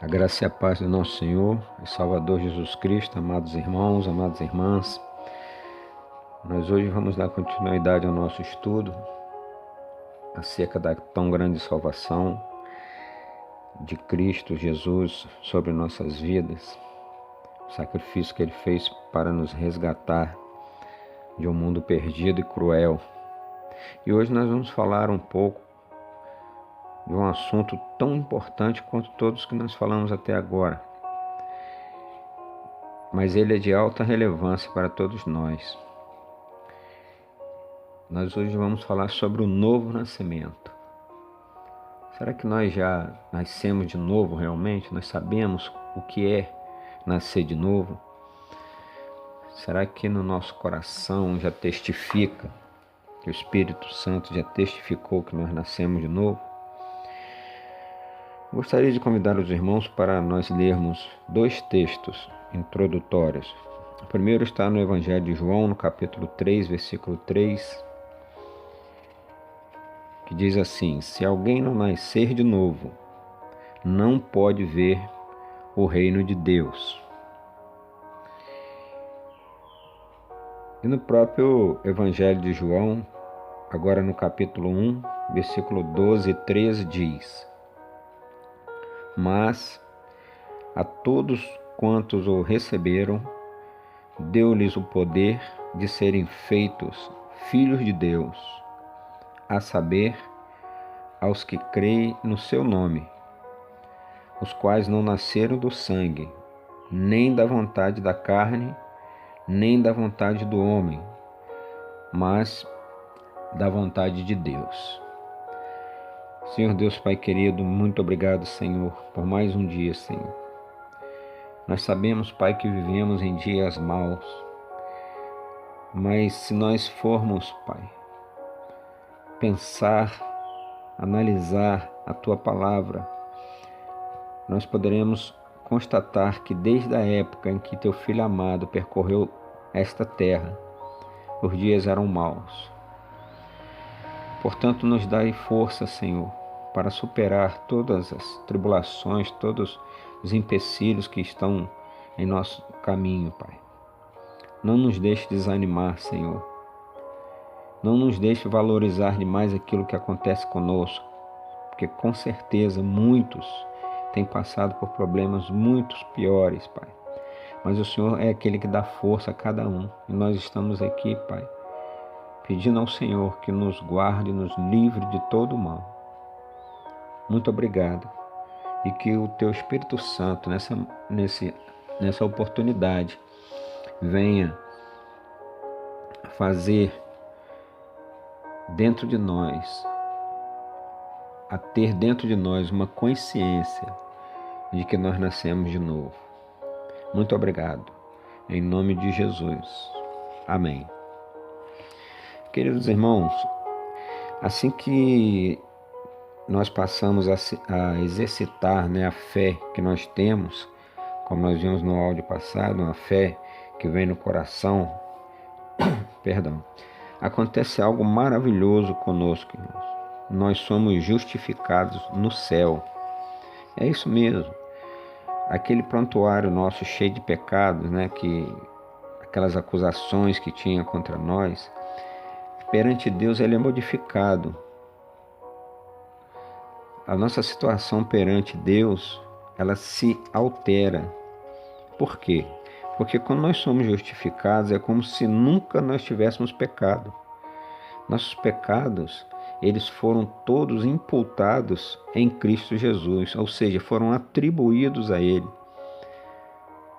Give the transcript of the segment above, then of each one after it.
A graça e a paz do nosso Senhor e Salvador Jesus Cristo, amados irmãos, amadas irmãs. Nós hoje vamos dar continuidade ao nosso estudo acerca da tão grande salvação de Cristo Jesus sobre nossas vidas, o sacrifício que Ele fez para nos resgatar de um mundo perdido e cruel. E hoje nós vamos falar um pouco de um assunto tão importante quanto todos que nós falamos até agora, mas ele é de alta relevância para todos nós. Nós hoje vamos falar sobre o novo nascimento. Será que nós já nascemos de novo realmente? Nós sabemos o que é nascer de novo? Será que no nosso coração já testifica, que o Espírito Santo já testificou que nós nascemos de novo? Gostaria de convidar os irmãos para nós lermos dois textos introdutórios. O primeiro está no Evangelho de João, no capítulo 3, versículo 3, que diz assim: se alguém não nascer de novo, não pode ver o reino de Deus. E no próprio Evangelho de João, agora no capítulo 1, versículo 12 e 13, diz: mas a todos quantos o receberam, deu-lhes o poder de serem feitos filhos de Deus, a saber, aos que creem no seu nome, os quais não nasceram do sangue, nem da vontade da carne, nem da vontade do homem, mas da vontade de Deus. Senhor Deus Pai querido, muito obrigado, Senhor, por mais um dia, Senhor. Nós sabemos, Pai, que vivemos em dias maus, mas se nós formos, Pai, pensar, analisar a Tua palavra, nós poderemos constatar que desde a época em que Teu Filho amado percorreu esta terra, os dias eram maus. Portanto, nos dai força, Senhor, para superar todas as tribulações, todos os empecilhos que estão em nosso caminho, Pai. Não nos deixe desanimar, Senhor. Não nos deixe valorizar demais aquilo que acontece conosco, porque com certeza muitos têm passado por problemas muito piores, Pai. Mas o Senhor é aquele que dá força a cada um, e nós estamos aqui, Pai, pedindo ao Senhor que nos guarde e nos livre de todo o mal. Muito obrigado. E que o Teu Espírito Santo, nessa oportunidade, venha fazer dentro de nós, a ter dentro de nós uma consciência de que nós nascemos de novo. Muito obrigado. Em nome de Jesus. Amém. Queridos irmãos, assim que nós passamos a exercitar, a fé que nós temos, como nós vimos no áudio passado, uma fé que vem no coração, acontece algo maravilhoso conosco, irmãos. Nós somos justificados no céu. É isso mesmo. Aquele prontuário nosso cheio de pecados, aquelas acusações que tinha contra nós, perante Deus ele é modificado. A nossa situação perante Deus, ela se altera. Por quê? Porque quando nós somos justificados, é como se nunca nós tivéssemos pecado. Nossos pecados, eles foram todos imputados em Cristo Jesus, ou seja, foram atribuídos a Ele.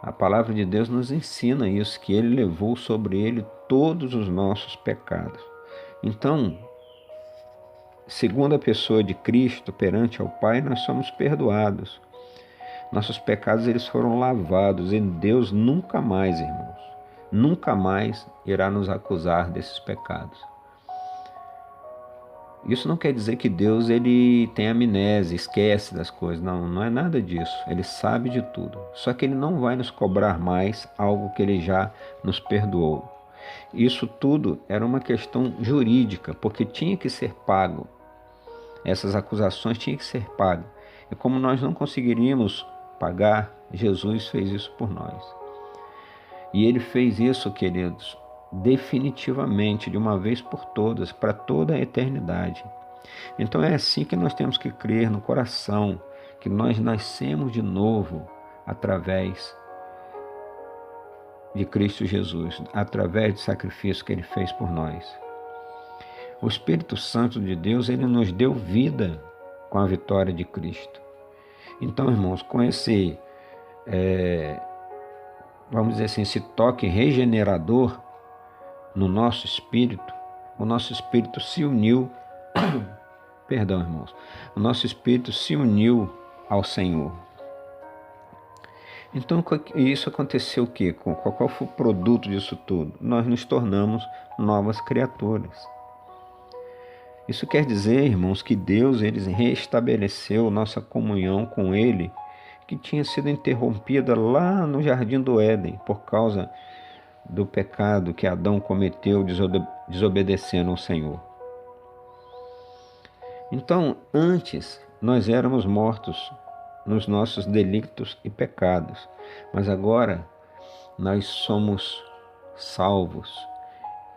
A palavra de Deus nos ensina isso, que Ele levou sobre Ele todos os nossos pecados. Então, segundo a pessoa de Cristo, perante ao Pai, nós somos perdoados. Nossos pecados eles foram lavados e Deus nunca mais, irmãos, nunca mais irá nos acusar desses pecados. Isso não quer dizer que Deus ele tem amnésia, esquece das coisas. Não é nada disso. Ele sabe de tudo. Só que Ele não vai nos cobrar mais algo que Ele já nos perdoou. Isso tudo era uma questão jurídica, porque tinha que ser pago. Essas acusações tinham que ser pagas. E como nós não conseguiríamos pagar, Jesus fez isso por nós. E Ele fez isso, queridos, definitivamente, de uma vez por todas, para toda a eternidade. Então é assim que nós temos que crer no coração, que nós nascemos de novo através de Cristo Jesus, através do sacrifício que Ele fez por nós. O Espírito Santo de Deus, Ele nos deu vida com a vitória de Cristo. Então, irmãos, com esse, vamos dizer assim, esse toque regenerador no nosso espírito, o nosso espírito se uniu, perdão, irmãos, o nosso espírito se uniu ao Senhor. Então, isso aconteceu o quê? Qual foi o produto disso tudo? Nós nos tornamos novas criaturas. Isso quer dizer, irmãos, que Deus ele restabeleceu nossa comunhão com Ele, que tinha sido interrompida lá no Jardim do Éden, por causa do pecado que Adão cometeu desobedecendo ao Senhor. Então, antes, nós éramos mortos nos nossos delitos e pecados, mas agora nós somos salvos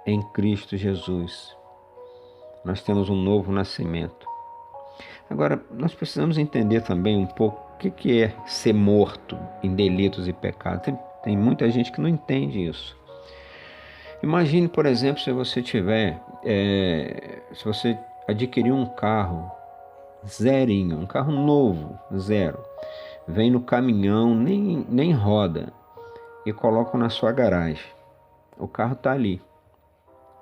em Cristo Jesus. Nós temos um novo nascimento. Agora, nós precisamos entender também um pouco o que é ser morto em delitos e pecados. Tem muita gente que não entende isso. Imagine, por exemplo, se você adquirir um carro zerinho, um carro novo, zero, vem no caminhão, nem roda, e coloca na sua garagem. O carro está ali,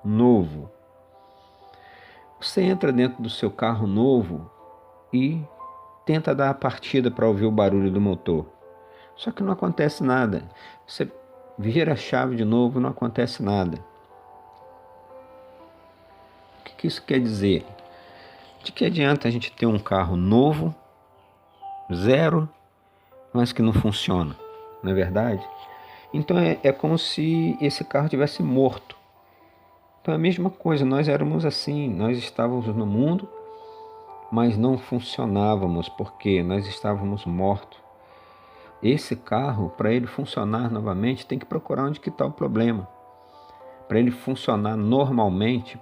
novo. Você entra dentro do seu carro novo e tenta dar a partida para ouvir o barulho do motor. Só que não acontece nada. Você vira a chave de novo e não acontece nada. O que isso quer dizer? De que adianta a gente ter um carro novo, zero, mas que não funciona, não é verdade? Então é como se esse carro tivesse morto. Então é a mesma coisa, nós éramos assim, nós estávamos no mundo, mas não funcionávamos porque nós estávamos mortos. Esse carro, para ele funcionar novamente, tem que procurar onde que está o problema. Para ele funcionar normalmente,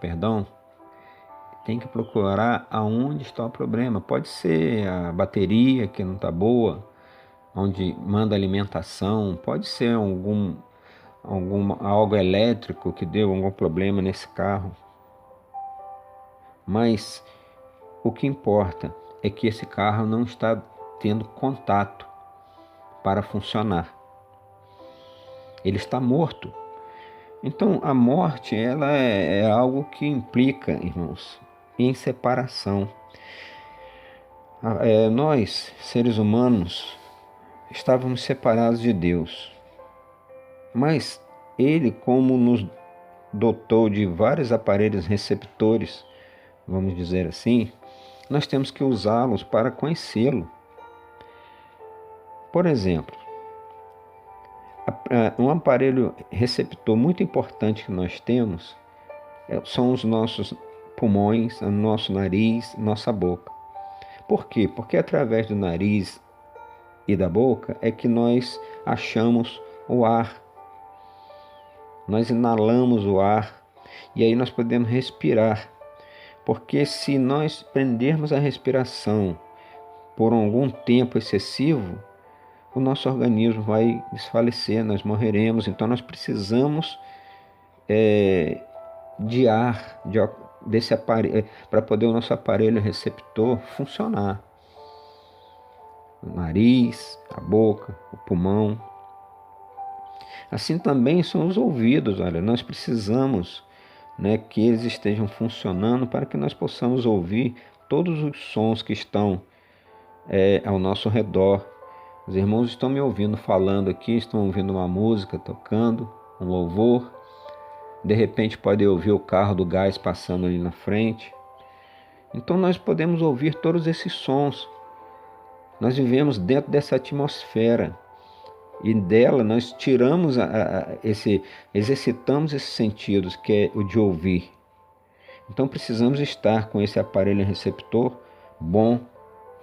tem que procurar aonde está o problema. Pode ser a bateria que não está boa, onde manda alimentação, pode ser algo elétrico que deu algum problema nesse carro. Mas o que importa é que esse carro não está tendo contato para funcionar. Ele está morto. Então a morte ela é algo que implica, irmãos, em separação. Nós, seres humanos, estávamos separados de Deus. Mas Ele, como nos dotou de vários aparelhos receptores, vamos dizer assim, nós temos que usá-los para conhecê-lo. Por exemplo, um aparelho receptor muito importante que nós temos são os nossos pulmões, o nosso nariz, nossa boca. Por quê? Porque através do nariz e da boca é que nós achamos o ar. Nós inalamos o ar e aí nós podemos respirar. Porque se nós prendermos a respiração por algum tempo excessivo, o nosso organismo vai desfalecer, nós morreremos. Então nós precisamos de ar, desse aparelho, para poder o nosso aparelho receptor funcionar. O nariz, a boca, o pulmão. Assim também são os ouvidos. Olha, nós precisamos que eles estejam funcionando para que nós possamos ouvir todos os sons que estão ao nosso redor. Os irmãos estão me ouvindo falando aqui, estão ouvindo uma música tocando, um louvor. De repente pode ouvir o carro do gás passando ali na frente. Então nós podemos ouvir todos esses sons. Nós vivemos dentro dessa atmosfera. E dela nós tiramos exercitamos esses sentidos, que é o de ouvir. Então precisamos estar com esse aparelho receptor bom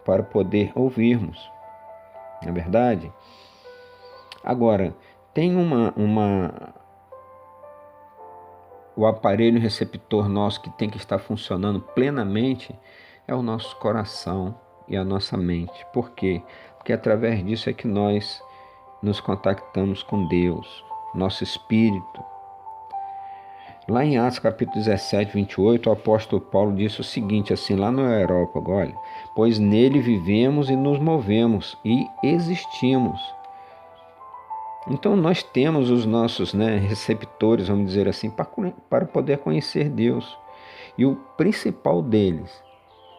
para poder ouvirmos. não é verdade? Agora, tem o aparelho receptor nosso que tem que estar funcionando plenamente é o nosso coração e a nossa mente. Por quê? Porque através disso é que nós nos contactamos com Deus, nosso espírito. Lá em Atos capítulo 17, 28, o apóstolo Paulo disse o seguinte, assim, lá no Areópago, olha, pois nele vivemos e nos movemos e existimos. Então nós temos os nossos receptores, vamos dizer assim, para poder conhecer Deus. E o principal deles,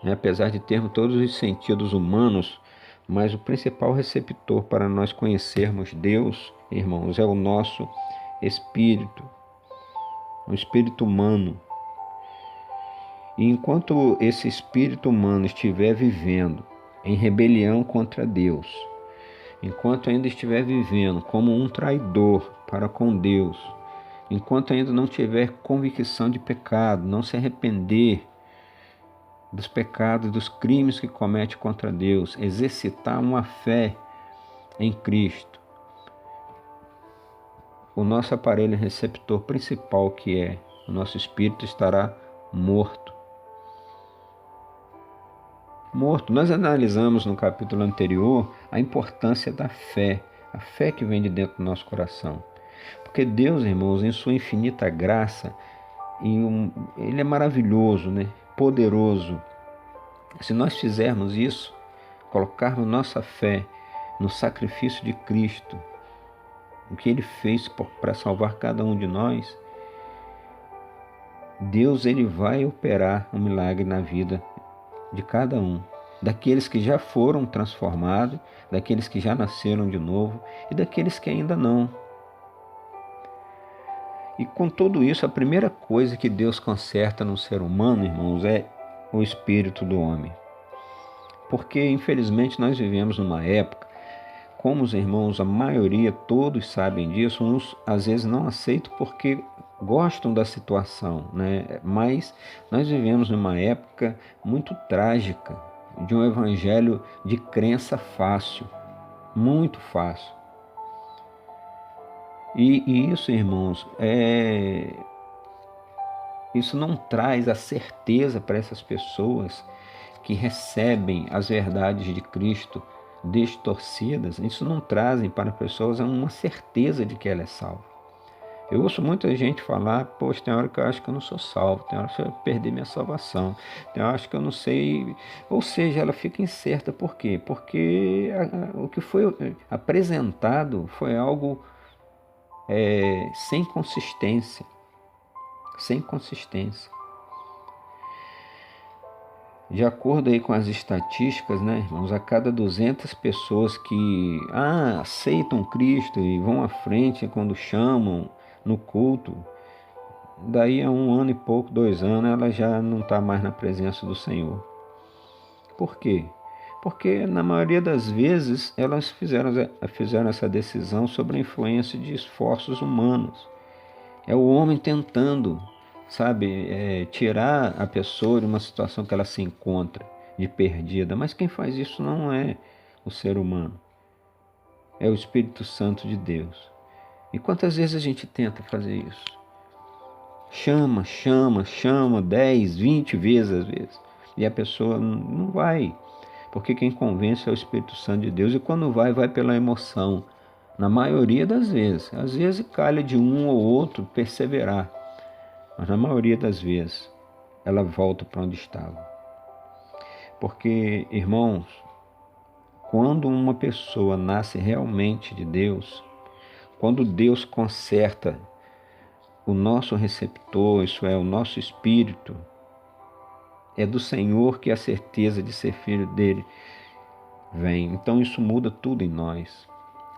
apesar de termos todos os sentidos humanos, mas o principal receptor para nós conhecermos Deus, irmãos, é o nosso espírito, o espírito humano. E enquanto esse espírito humano estiver vivendo em rebelião contra Deus, enquanto ainda estiver vivendo como um traidor para com Deus, enquanto ainda não tiver convicção de pecado, não se arrepender dos pecados, dos crimes que comete contra Deus, exercitar uma fé em Cristo, o nosso aparelho receptor principal, que é o nosso espírito, estará morto. Morto. Nós analisamos no capítulo anterior a importância da fé, a fé que vem de dentro do nosso coração. Porque Deus, irmãos, em sua infinita graça, Ele é maravilhoso, poderoso. Se nós fizermos isso, colocarmos nossa fé no sacrifício de Cristo, o que Ele fez para salvar cada um de nós, Deus Ele vai operar um milagre na vida de cada um, daqueles que já foram transformados, daqueles que já nasceram de novo e daqueles que ainda não. E com tudo isso, a primeira coisa que Deus conserta no ser humano, irmãos, é o espírito do homem. Porque, infelizmente, nós vivemos numa época, como os irmãos, a maioria, todos sabem disso, uns às vezes não aceitam porque gostam da situação, Mas nós vivemos numa época muito trágica, de um evangelho de crença fácil, muito fácil. E isso, irmãos, isso não traz a certeza para essas pessoas que recebem as verdades de Cristo distorcidas. Isso não trazem para as pessoas uma certeza de que ela é salva. Eu ouço muita gente falar, poxa, tem hora que eu acho que eu não sou salvo, tem hora que eu perdi minha salvação, tem hora que eu não sei. Ou seja, ela fica incerta. Por quê? Porque o que foi apresentado foi algo sem consistência. Sem consistência. De acordo aí com as estatísticas, irmãos, a cada 200 pessoas que aceitam Cristo e vão à frente quando chamam no culto, daí a 1 ano e pouco, 2 anos, ela já não está mais na presença do Senhor. Por quê? Porque na maioria das vezes elas fizeram essa decisão sobre a influência de esforços humanos. É o homem tentando, tirar a pessoa de uma situação que ela se encontra de perdida. Mas quem faz isso não é o ser humano, é o Espírito Santo de Deus. E quantas vezes a gente tenta fazer isso? Chama 10, 20 vezes às vezes. E a pessoa não vai. Porque quem convence é o Espírito Santo de Deus. E quando vai pela emoção. Na maioria das vezes. Às vezes calha de um ou outro perseverar. Mas na maioria das vezes ela volta para onde estava. Porque, irmãos, quando uma pessoa nasce realmente de Deus, quando Deus conserta o nosso receptor, isso é, o nosso espírito, é do Senhor que a certeza de ser filho dele vem. Então isso muda tudo em nós.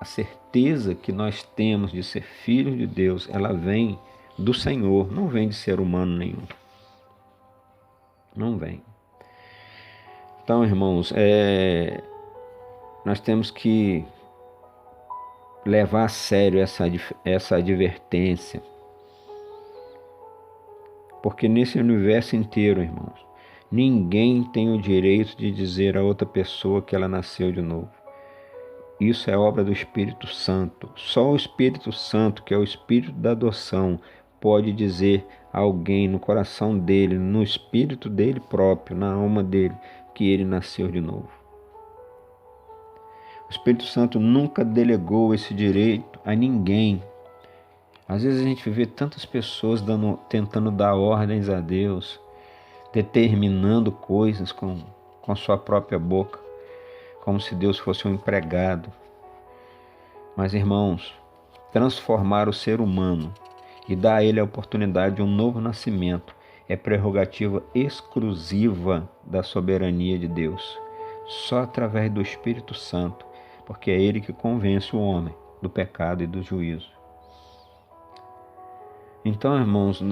A certeza que nós temos de ser filhos de Deus, ela vem do Senhor, não vem de ser humano nenhum. Não vem. Então, irmãos, nós temos que levar a sério essa advertência. Porque nesse universo inteiro, irmãos, ninguém tem o direito de dizer a outra pessoa que ela nasceu de novo. Isso é obra do Espírito Santo. Só o Espírito Santo, que é o Espírito da adoção, pode dizer a alguém no coração dele, no espírito dele próprio, na alma dele, que ele nasceu de novo. O Espírito Santo nunca delegou esse direito a ninguém. Às vezes a gente vê tantas pessoas tentando dar ordens a Deus, determinando coisas com a sua própria boca, como se Deus fosse um empregado. Mas, irmãos, transformar o ser humano e dar a ele a oportunidade de um novo nascimento é prerrogativa exclusiva da soberania de Deus. Só através do Espírito Santo, porque é ele que convence o homem do pecado e do juízo. Então, irmãos,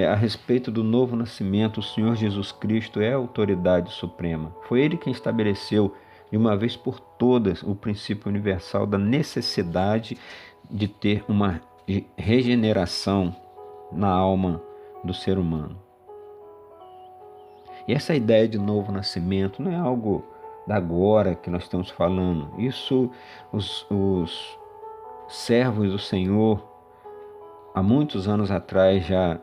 a respeito do novo nascimento, o Senhor Jesus Cristo é a autoridade suprema. Foi ele quem estabeleceu de uma vez por todas o princípio universal da necessidade de ter uma regeneração na alma do ser humano. E essa ideia de novo nascimento não é algo da agora que nós estamos falando. Isso os servos do Senhor há muitos anos atrás já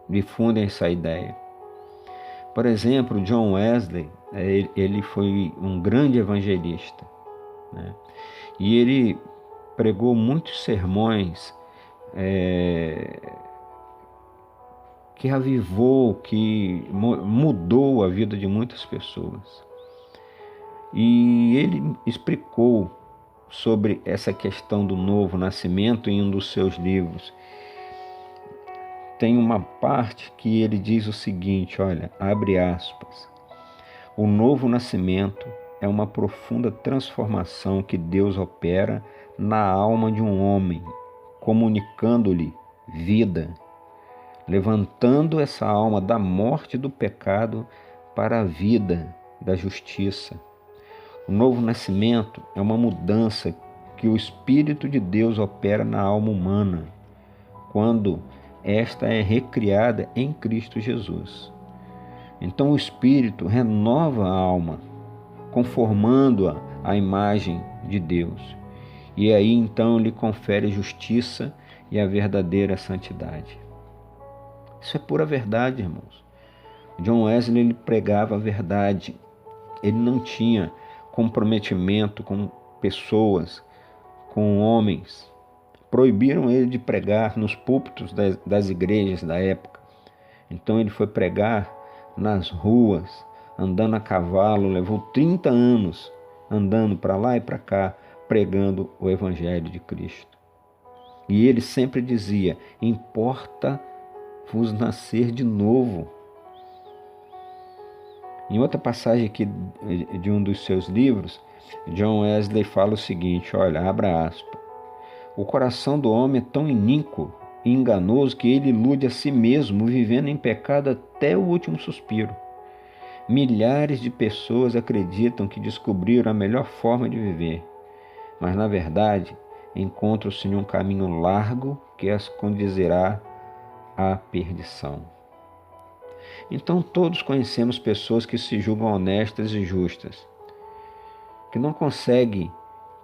difundem essa ideia. Por exemplo, John Wesley, ele foi um grande evangelista, né? E ele pregou muitos sermões que avivou, que mudou a vida de muitas pessoas. E ele explicou sobre essa questão do novo nascimento em um dos seus livros. Tem uma parte que ele diz o seguinte, olha, abre aspas, o novo nascimento é uma profunda transformação que Deus opera na alma de um homem, comunicando-lhe vida, levantando essa alma da morte do pecado para a vida da justiça. O novo nascimento é uma mudança que o Espírito de Deus opera na alma humana, quando esta é recriada em Cristo Jesus. Então o Espírito renova a alma, conformando-a à imagem de Deus. E aí então lhe confere justiça e a verdadeira santidade. Isso é pura verdade, irmãos. John Wesley ele pregava a verdade. Ele não tinha comprometimento com pessoas, com homens. Proibiram ele de pregar nos púlpitos das igrejas da época. Então ele foi pregar nas ruas, andando a cavalo, levou 30 anos andando para lá e para cá, pregando o Evangelho de Cristo. E ele sempre dizia, importa-vos nascer de novo. Em outra passagem aqui de um dos seus livros, John Wesley fala o seguinte, olha, abra aspas, o coração do homem é tão iníquo e enganoso que ele ilude a si mesmo, vivendo em pecado até o último suspiro. Milhares de pessoas acreditam que descobriram a melhor forma de viver, mas na verdade encontram-se em um caminho largo que as conduzirá à perdição. Então todos conhecemos pessoas que se julgam honestas e justas, que não conseguem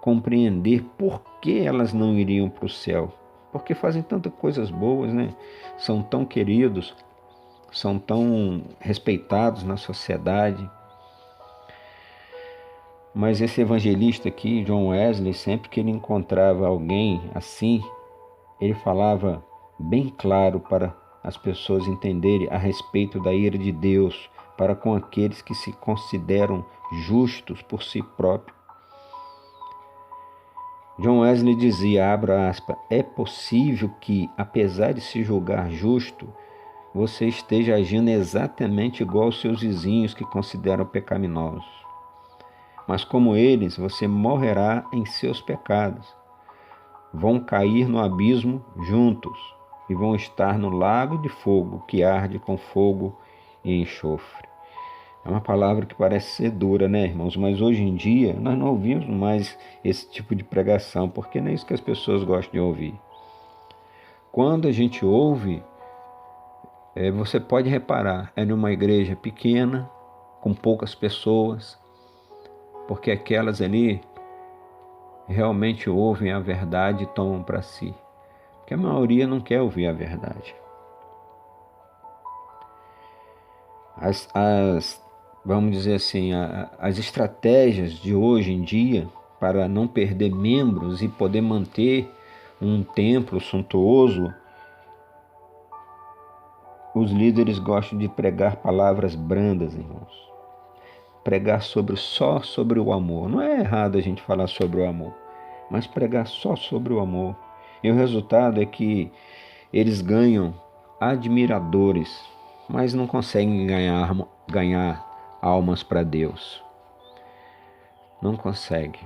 compreender por que elas não iriam para o céu, porque fazem tantas coisas boas, né? São tão queridos, são tão respeitados na sociedade. Mas esse evangelista aqui, John Wesley, sempre que ele encontrava alguém assim, ele falava bem claro para as pessoas entenderem a respeito da ira de Deus para com aqueles que se consideram justos por si próprios. John Wesley dizia, abra aspas, é possível que, apesar de se julgar justo, você esteja agindo exatamente igual aos seus vizinhos que consideram pecaminosos. Mas como eles, você morrerá em seus pecados. Vão cair no abismo juntos e vão estar no lago de fogo que arde com fogo e enxofre. É uma palavra que parece ser dura, né, irmãos? Mas hoje em dia nós não ouvimos mais esse tipo de pregação, porque não é isso que as pessoas gostam de ouvir. Quando a gente ouve, você pode reparar, é numa igreja pequena, com poucas pessoas, porque aquelas ali realmente ouvem a verdade e tomam para si. Porque a maioria não quer ouvir a verdade. Vamos dizer assim, as estratégias de hoje em dia para não perder membros e poder manter um templo suntuoso, os líderes gostam de pregar palavras brandas, irmãos. Pregar só sobre o amor. Não é errado a gente falar sobre o amor, mas pregar só sobre o amor. E o resultado é que eles ganham admiradores, mas não conseguem ganhar almas para Deus. Não consegue.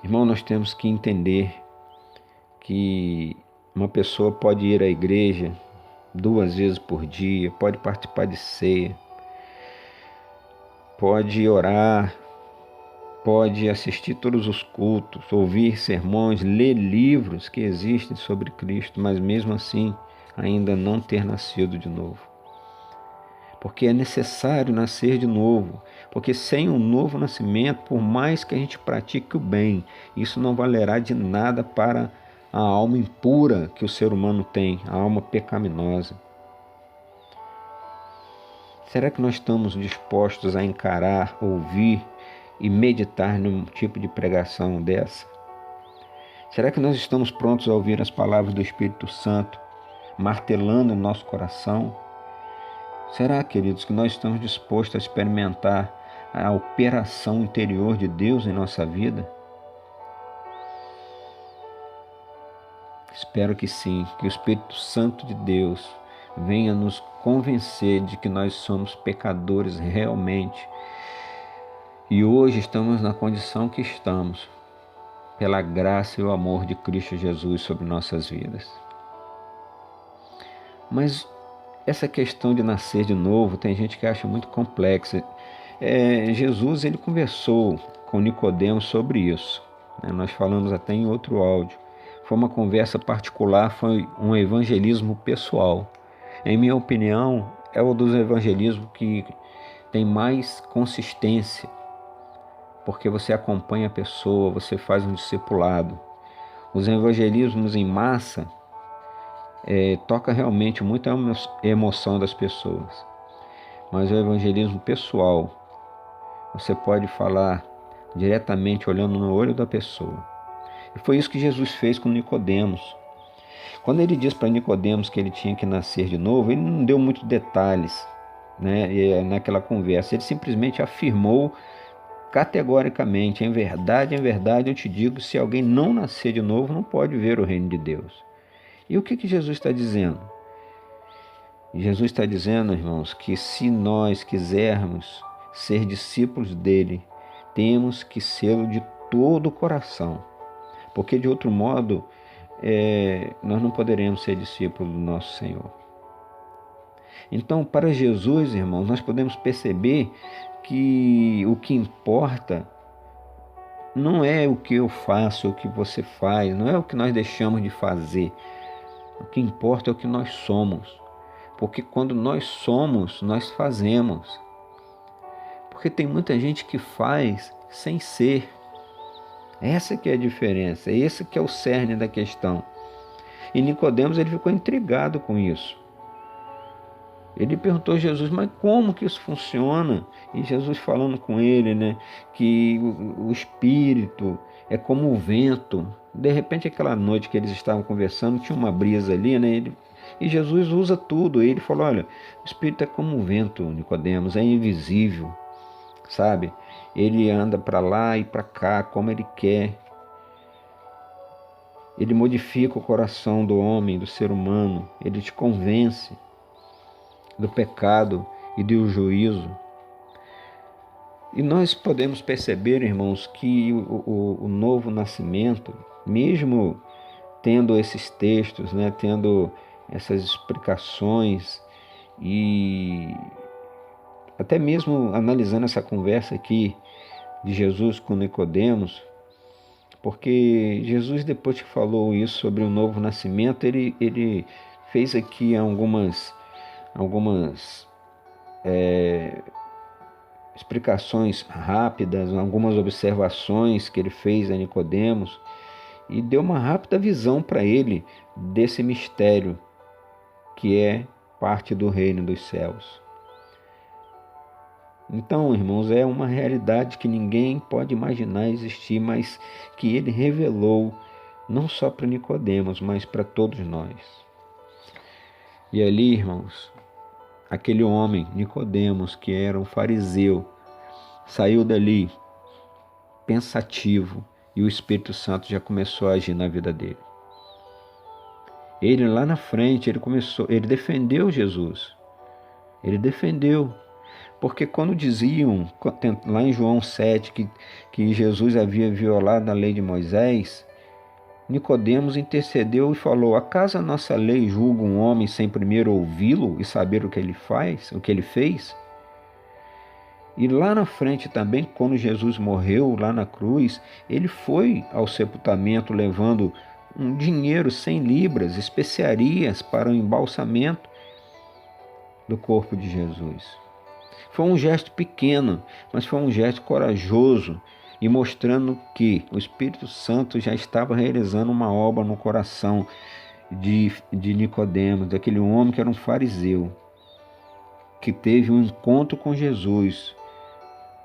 Irmão, nós temos que entender que uma pessoa pode ir à igreja 2 vezes por dia, pode participar de ceia, pode orar, pode assistir todos os cultos, ouvir sermões, ler livros que existem sobre Cristo, mas mesmo assim ainda não ter nascido de novo. Porque é necessário nascer de novo, porque sem um novo nascimento, por mais que a gente pratique o bem, isso não valerá de nada para a alma impura que o ser humano tem, a alma pecaminosa. Será que nós estamos dispostos a encarar, ouvir e meditar num tipo de pregação dessa? Será que nós estamos prontos a ouvir as palavras do Espírito Santo martelando no nosso coração? Será, queridos, que nós estamos dispostos a experimentar a operação interior de Deus em nossa vida? Espero que sim, que o Espírito Santo de Deus venha nos convencer de que nós somos pecadores realmente. E hoje estamos na condição que estamos, pela graça e o amor de Cristo Jesus sobre nossas vidas. Mas essa questão de nascer de novo, tem gente que acha muito complexa. Jesus ele conversou com Nicodemos sobre isso. Nós falamos até em outro áudio. Foi uma conversa particular, foi um evangelismo pessoal. Em minha opinião, é o dos evangelismos que tem mais consistência, porque você acompanha a pessoa, você faz um discipulado. Os evangelismos em massa toca realmente muito a emoção das pessoas. Mas o evangelismo pessoal, você pode falar diretamente olhando no olho da pessoa. E foi isso que Jesus fez com Nicodemos. Quando ele diz para Nicodemos que ele tinha que nascer de novo, ele não deu muitos detalhes, naquela conversa. Ele simplesmente afirmou categoricamente: em verdade, eu te digo, se alguém não nascer de novo, não pode ver o reino de Deus. E o que Jesus está dizendo? Jesus está dizendo, irmãos, que se nós quisermos ser discípulos dele, temos que sê-lo de todo o coração. Porque de outro modo, nós não poderemos ser discípulos do nosso Senhor. Então, para Jesus, irmãos, nós podemos perceber que o que importa não é o que eu faço, o que você faz, não é o que nós deixamos de fazer. O que importa é o que nós somos. Porque quando nós somos, nós fazemos. Porque tem muita gente que faz sem ser. Essa que é a diferença, esse que é o cerne da questão. E Nicodemos ele ficou intrigado com isso. Ele perguntou a Jesus: mas como que isso funciona? E Jesus falando com ele, que o Espírito é como o vento. De repente, aquela noite que eles estavam conversando, tinha uma brisa ali, e Jesus usa tudo. Ele falou: olha, o Espírito é como o vento, Nicodemos, é invisível, sabe? Ele anda para lá e para cá como ele quer. Ele modifica o coração do homem, do ser humano. Ele te convence do pecado e do juízo. E nós podemos perceber, irmãos, que o novo nascimento, mesmo tendo esses textos, tendo essas explicações e até mesmo analisando essa conversa aqui de Jesus com Nicodemos, porque Jesus, depois que falou isso sobre o novo nascimento, ele fez aqui algumas explicações rápidas, algumas observações que ele fez a Nicodemos e deu uma rápida visão para ele desse mistério que é parte do reino dos céus. Então, irmãos, é uma realidade que ninguém pode imaginar existir, mas que ele revelou não só para Nicodemos, mas para todos nós. E ali, irmãos, aquele homem, Nicodemos, que era um fariseu, saiu dali pensativo e o Espírito Santo já começou a agir na vida dele. Ele lá na frente, ele defendeu Jesus. Ele defendeu. Porque quando diziam, lá em João 7, que Jesus havia violado a lei de Moisés, Nicodemos intercedeu e falou: acaso a nossa lei julga um homem sem primeiro ouvi-lo e saber o que ele faz, o que ele fez? E lá na frente também, quando Jesus morreu lá na cruz, ele foi ao sepultamento levando um dinheiro, 100 libras, especiarias para o embalsamento do corpo de Jesus. Foi um gesto pequeno, mas foi um gesto corajoso e mostrando que o Espírito Santo já estava realizando uma obra no coração de Nicodemos, daquele homem que era um fariseu, que teve um encontro com Jesus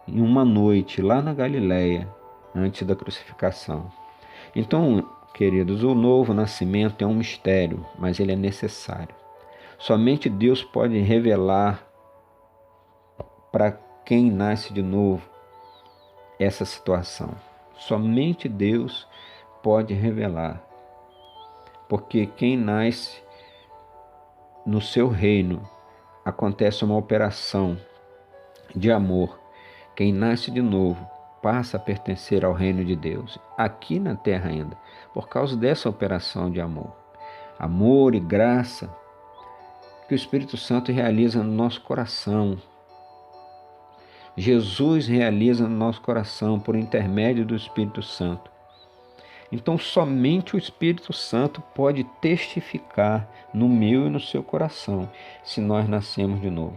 em uma noite lá na Galileia, antes da crucificação. Então, queridos, o novo nascimento é um mistério, mas ele é necessário. Somente Deus pode revelar para quem nasce de novo essa situação. Somente Deus pode revelar. Porque quem nasce no seu reino, acontece uma operação de amor. Quem nasce de novo passa a pertencer ao reino de Deus, aqui na terra ainda, por causa dessa operação de amor. Amor e graça que o Espírito Santo realiza no nosso coração. Jesus realiza no nosso coração por intermédio do Espírito Santo. Então, somente o Espírito Santo pode testificar no meu e no seu coração se nós nascemos de novo.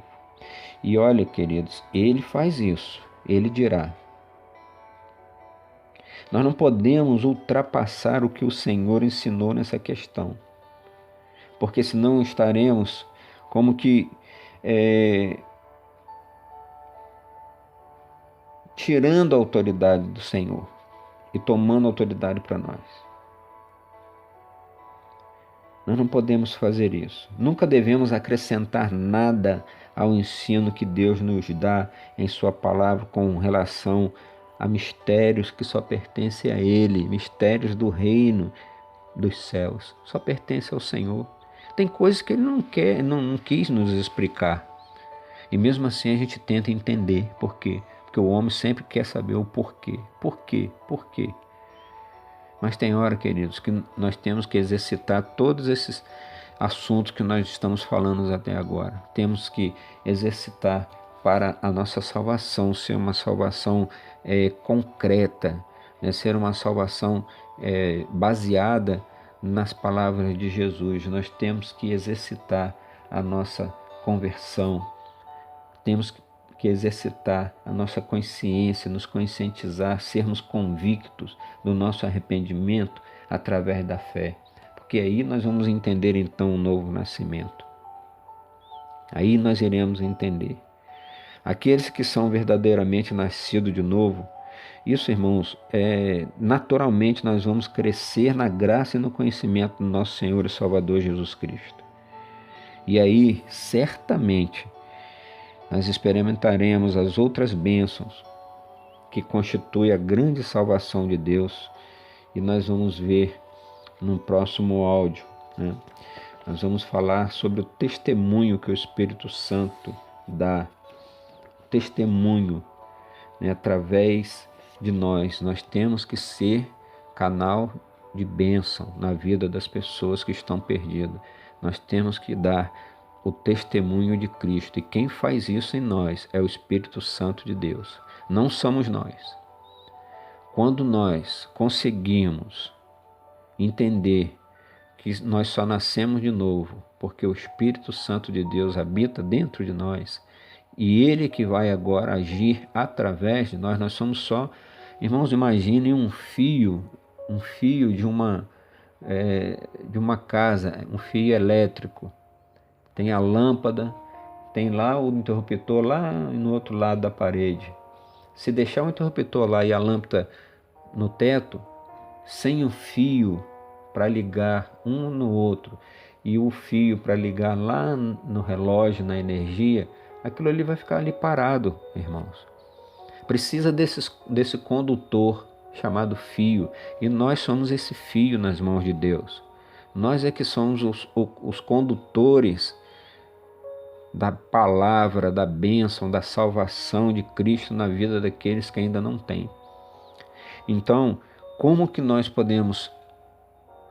E olha, queridos, ele faz isso, ele dirá. Nós não podemos ultrapassar o que o Senhor ensinou nessa questão, porque senão estaremos como que tirando a autoridade do Senhor e tomando autoridade para nós. Nós não podemos fazer isso. Nunca devemos acrescentar nada ao ensino que Deus nos dá em sua palavra com relação a mistérios que só pertencem a Ele, mistérios do reino dos céus. Só pertence ao Senhor. Tem coisas que Ele não quis nos explicar. E mesmo assim a gente tenta entender por quê. Porque o homem sempre quer saber o porquê. Por quê? Por quê? Mas tem hora, queridos, que nós temos que exercitar todos esses assuntos que nós estamos falando até agora. Temos que exercitar para a nossa salvação ser uma salvação concreta, né? Ser uma salvação baseada nas palavras de Jesus. Nós temos que exercitar a nossa conversão. Temos que exercitar a nossa consciência, nos conscientizar, sermos convictos do nosso arrependimento através da fé. Porque aí nós vamos entender então o novo nascimento. Aí nós iremos entender. Aqueles que são verdadeiramente nascidos de novo, isso, irmãos, naturalmente nós vamos crescer na graça e no conhecimento do nosso Senhor e Salvador Jesus Cristo. E aí, certamente, nós experimentaremos as outras bênçãos que constituem a grande salvação de Deus, e nós vamos ver no próximo áudio, né? Nós vamos falar sobre o testemunho que o Espírito Santo dá, testemunho, né? Através de nós temos que ser canal de bênção na vida das pessoas que estão perdidas. Nós temos que dar o testemunho de Cristo. E quem faz isso em nós é o Espírito Santo de Deus. Não somos nós. Quando nós conseguimos entender que nós só nascemos de novo porque o Espírito Santo de Deus habita dentro de nós E Ele que vai agora agir através de nós. Nós somos só, irmãos, imaginem um fio de uma casa, um fio elétrico. Tem a lâmpada, tem lá o interruptor lá no outro lado da parede. Se deixar o interruptor lá e a lâmpada no teto, sem o fio para ligar um no outro e o fio para ligar lá no relógio, na energia, aquilo ali vai ficar ali parado, irmãos. Precisa desse condutor chamado fio, e nós somos esse fio nas mãos de Deus. Nós é que somos os condutores da palavra, da bênção, da salvação de Cristo na vida daqueles que ainda não têm. Então, como que nós podemos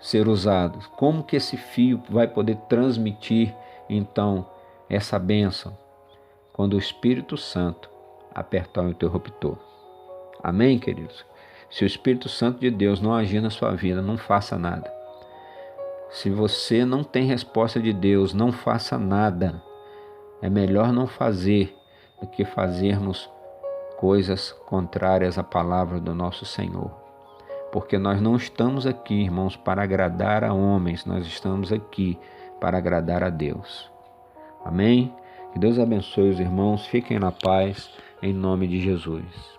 ser usados? Como que esse fio vai poder transmitir, então, essa bênção? Quando o Espírito Santo apertar o interruptor. Amém, queridos? Se o Espírito Santo de Deus não agir na sua vida, não faça nada. Se você não tem resposta de Deus, não faça nada. É melhor não fazer do que fazermos coisas contrárias à palavra do nosso Senhor. Porque nós não estamos aqui, irmãos, para agradar a homens, nós estamos aqui para agradar a Deus. Amém? Que Deus abençoe os irmãos, fiquem na paz, em nome de Jesus.